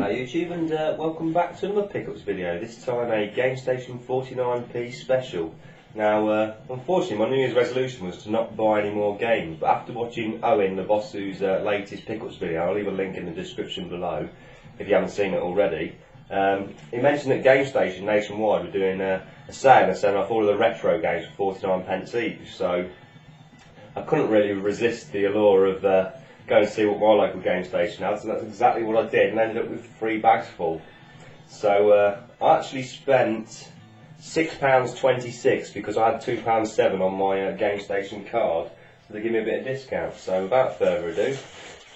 YouTube, and welcome back to another pickups video, this time a Gamestation 49p special. Now unfortunately my New Year's resolution was to not buy any more games, but after watching Owen, the Bossu's latest pickups video, I'll leave a link in the description below if you haven't seen it already. He mentioned that Gamestation nationwide were doing a sale and selling off all of the retro games for 49p each, so I couldn't really resist the allure of go and see what my local game station had, so that's exactly what I did and ended up with 3 bags full. So I actually spent £6.26 because I had £2.07 on my game station card, so they give me a bit of discount. So without further ado,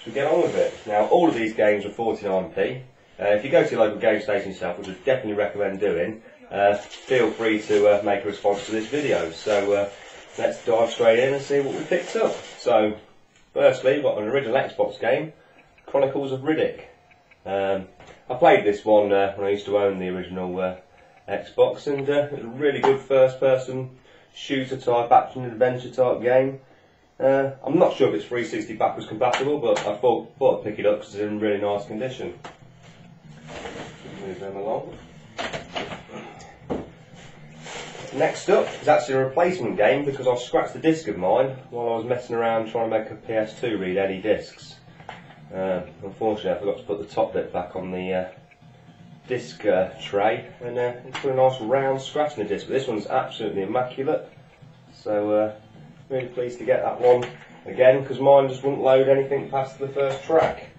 we'll get on with it. Now all of these games are 49p. If you go to your local game station yourself, which I definitely recommend doing, feel free to make a response to this video. So let's dive straight in and see what we picked up. So firstly, we've got an original Xbox game, Chronicles of Riddick. I played this one when I used to own the original Xbox, and it was a really good first-person shooter type, action adventure type game. I'm not sure if it's 360 backwards compatible, but I thought I'd pick it up because it's in really nice condition. Move them along. Next up is actually a replacement game because I scratched the disc of mine while I was messing around trying to make a PS2 read any discs. Unfortunately I forgot to put the top bit back on the disc tray, and it's put a nice round scratch in the disc, but this one's absolutely immaculate, so really pleased to get that one again because mine just wouldn't load anything past the first track,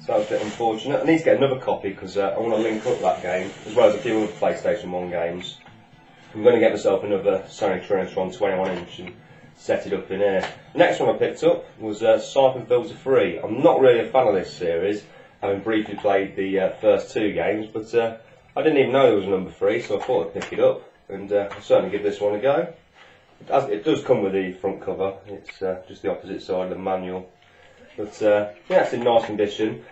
so that's a bit unfortunate. I need to get another copy because I want to link up that game as well as a few other PlayStation 1 games. I'm going to get myself another Sony Trinitron 21" and set it up in here. The next one I picked up was Siphon Filter 3. I'm not really a fan of this series, having briefly played the first 2 games, but I didn't even know there was a number 3, so I thought I'd pick it up, and I'll certainly give this one a go. It does come with the front cover, it's just the opposite side of the manual, but yeah, it's in nice condition.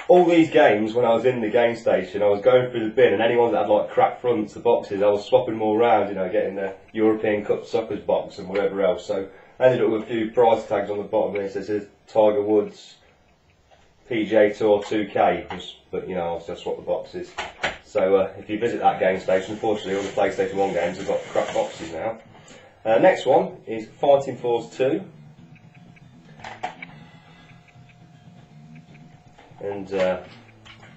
All these games, when I was in the game station, I was going through the bin, and anyone that had like cracked fronts, the boxes, I was swapping them all around, you know, getting the European Cup Suckers box and whatever else. So I ended up with a few price tags on the bottom there. It says Tiger Woods PGA Tour 2K, but you know, I'll just swap the boxes. So if you visit that game station, unfortunately all the PlayStation 1 games have got crap boxes now. Next one is Fighting Force 2. And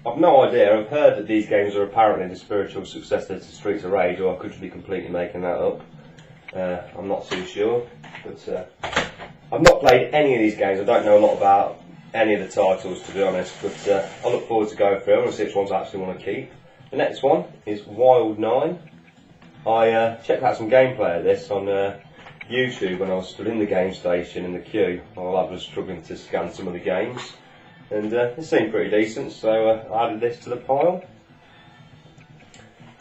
I've no idea. I've heard that these games are apparently the spiritual successor to Streets of Rage, or I could be completely making that up. I'm not too sure, but I've not played any of these games. I don't know a lot about any of the titles, to be honest, but I look forward to going through them and see which ones I actually want to keep. The next one is Wild 9. I checked out some gameplay of this on YouTube when I was stood in the game station in the queue while I was struggling to scan some of the games. And it seemed pretty decent, so I added this to the pile.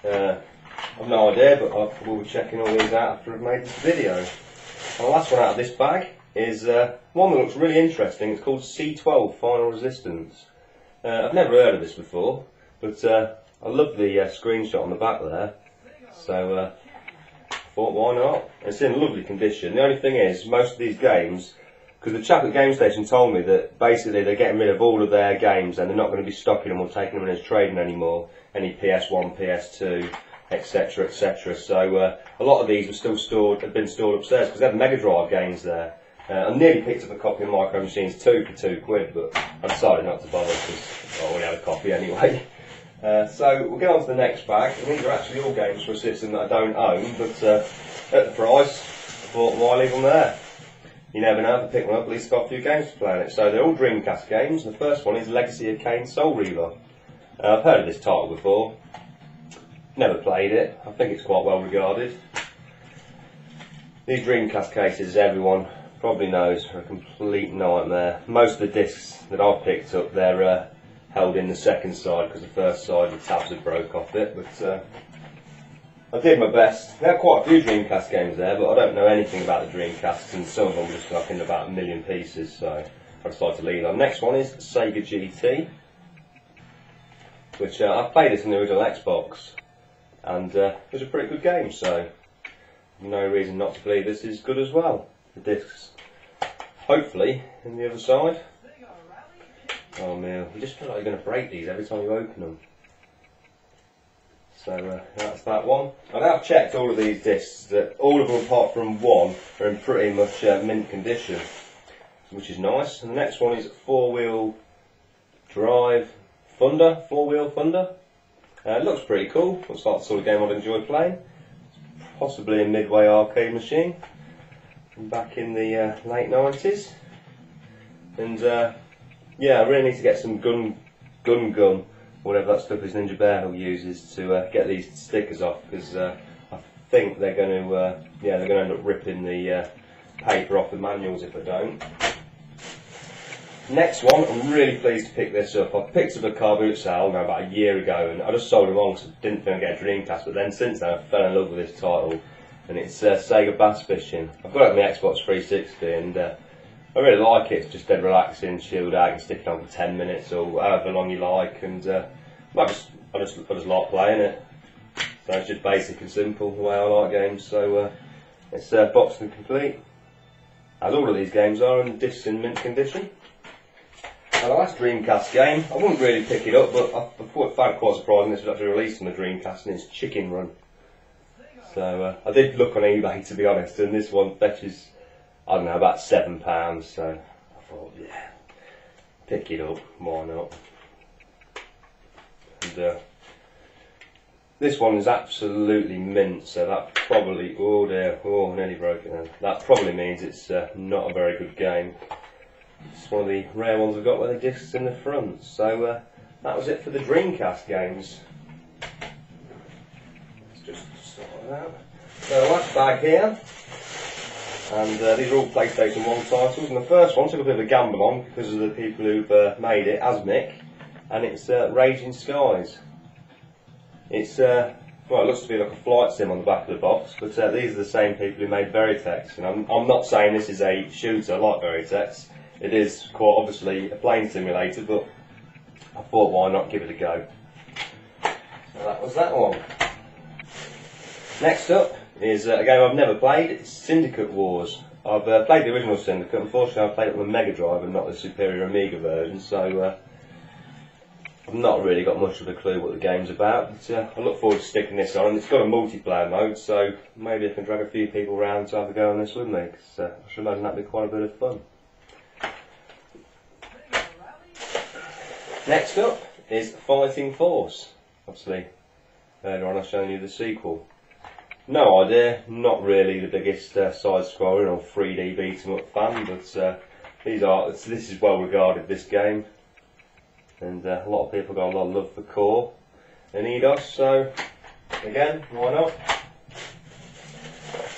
I've no idea, but I will be checking all these out after I've made this video. And the last one out of this bag is one that looks really interesting. It's called C12 Final Resistance. I've never heard of this before, but I love the screenshot on the back there, so thought why not? It's in lovely condition. The only thing is, most of these games, because the chap at GameStation told me that basically they're getting rid of all of their games and they're not going to be stocking them or taking them in as trading anymore, any PS1, PS2, etc, etc. So a lot of these have been stored upstairs because they have Mega Drive games there. I nearly picked up a copy of Micro Machines 2 for £2, but I decided not to bother because I already had a copy anyway. So we'll get on to the next bag, and these are actually all games for a system that I don't own, but at the price, I thought why leave them there? You never know, if I pick one up, at least I've got a few games to play on it. So they're all Dreamcast games. The first one is Legacy of Kain Soul Reaver. I've heard of this title before, never played it. I think it's quite well regarded. These Dreamcast cases, everyone probably knows, are a complete nightmare. Most of the discs that I've picked up, they're held in the second side because the first side, the tabs have broke off it. But I did my best. There are quite a few Dreamcast games there, but I don't know anything about the Dreamcast, and some of them just stuck in about 1 million pieces, so I decided to leave them. Next one is Sega GT, which I've played this in the original Xbox, and it was a pretty good game, so no reason not to believe this is good as well. The discs, hopefully, in the other side. Oh man, you just feel like you're going to break these every time you open them. So that's that one. I have checked all of these discs, that all of them apart from one are in pretty much mint condition, which is nice. And the next one is four-wheel drive Thunder, four-wheel Thunder. It looks pretty cool. Looks like the sort of game I'd enjoy playing. Possibly a Midway arcade machine back in the late 90s. And yeah, I really need to get some gun, whatever that stuff is Ninja Bear uses to get these stickers off, because I think they're going to yeah, they're going to end up ripping the paper off the manuals if I don't. Next one, I'm really pleased to pick this up. I picked up a car boot sale about a year ago, and I just sold them on because I didn't think I'd get a Dreamcast, but then since then I fell in love with this title, and it's Sega Bass Fishing. I've got it on my Xbox 360, and I really like it. It's just dead relaxing, chilled out. You can stick it on for 10 minutes or however long you like, and I just like playing it. So it's just basic and simple the way I like games. So it's boxed and complete, as all of these games are, and discs in mint condition. Now, the last Dreamcast game, I wouldn't really pick it up, but I found quite surprising this was actually released on the Dreamcast, and it's Chicken Run. So I did look on eBay, to be honest, and this one fetches, I don't know, about £7, so I thought, yeah, pick it up, why not? And this one is absolutely mint, so that probably, oh dear, oh, nearly broke it then. That probably means it's not a very good game. It's one of the rare ones I've got where the discs in the front. So that was it for the Dreamcast games. Let's just sort that out. So the last bag here, and these are all PlayStation 1 titles. And the first one took a bit of a gamble on because of the people who've made it, Asmic, and it's Raging Skies. It's well, it looks to be like a flight sim on the back of the box, but these are the same people who made Veritex. And I'm not saying this is a shooter like Veritex. It is quite obviously a plane simulator, but I thought, why not give it a go? So that was that one. Next up is a game I've never played. It's Syndicate Wars. I've played the original Syndicate. Unfortunately, I've played it on the Mega Drive and not the superior Amiga version, so I've not really got much of a clue what the game's about. But I look forward to sticking this on. It's got a multiplayer mode, so maybe I can drag a few people around to have a go on this with me, because I should imagine that'd be quite a bit of fun. Next up is Fighting Force. Obviously, earlier on I've shown you the sequel. No idea, not really the biggest side-scrolling or 3D beat-em-up fan, but this is well regarded, this game, and a lot of people got a lot of love for Core and Eidos, so again, why not?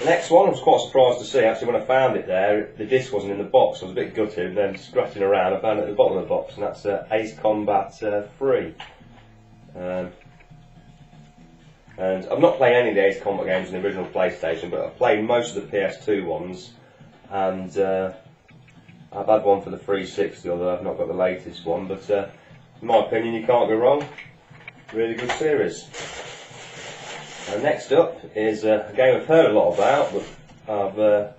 The next one I was quite surprised to see. Actually, when I found it there, the disc wasn't in the box. I was a bit gutted, and then scratching around I found it at the bottom of the box, and that's Ace Combat 3. And I've not played any of the Ace Combat games in the original PlayStation, but I've played most of the PS2 ones, and I've had one for the 360, although I've not got the latest one, but in my opinion you can't go wrong. Really good series. Next up is a game I've heard a lot about, but I've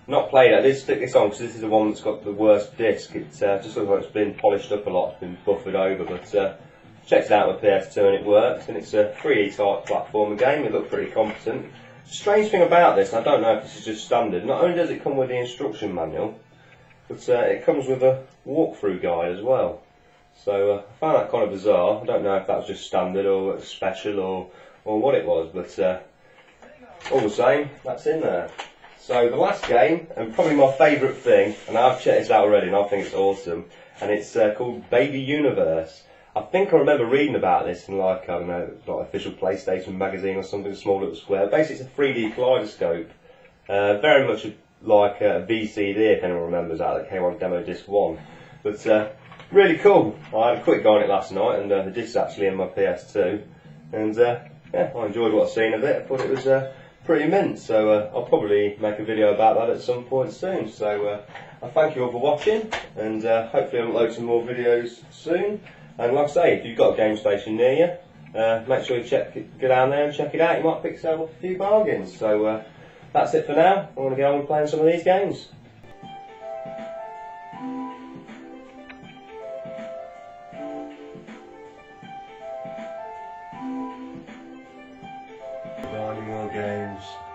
not played it. I did stick this on because this is the one that's got the worst disc. It just looks like it's been polished up a lot, it's been buffered over, but checked it out with PS2 and it works, and it's a 3D type platformer game. It looks pretty competent. The strange thing about this, and I don't know if this is just standard, not only does it come with the instruction manual, but it comes with a walkthrough guide as well. So I found that kind of bizarre. I don't know if that was just standard or special or what it was, but all the same, that's in there. So the last game, and probably my favourite thing, and I've checked this out already and I think it's awesome, and it's called Baby Universe. I think I remember reading about this in like, I don't know, like official PlayStation magazine or something, a small little square. Basically it's a 3D kaleidoscope, very much like a VCD, if anyone remembers that came on Demo Disc 1. But really cool. I had a quick go on it last night, and the disc's actually in my PS2, and yeah, I enjoyed what I've seen of it. I thought it was pretty mint, so I'll probably make a video about that at some point soon. So I thank you all for watching, and hopefully I'll upload some more videos soon. And like I say, if you've got a Gamestation near you, make sure you go down there and check it out. You might pick yourself up a few bargains. So that's it for now. I want to go on and play some of these games. games.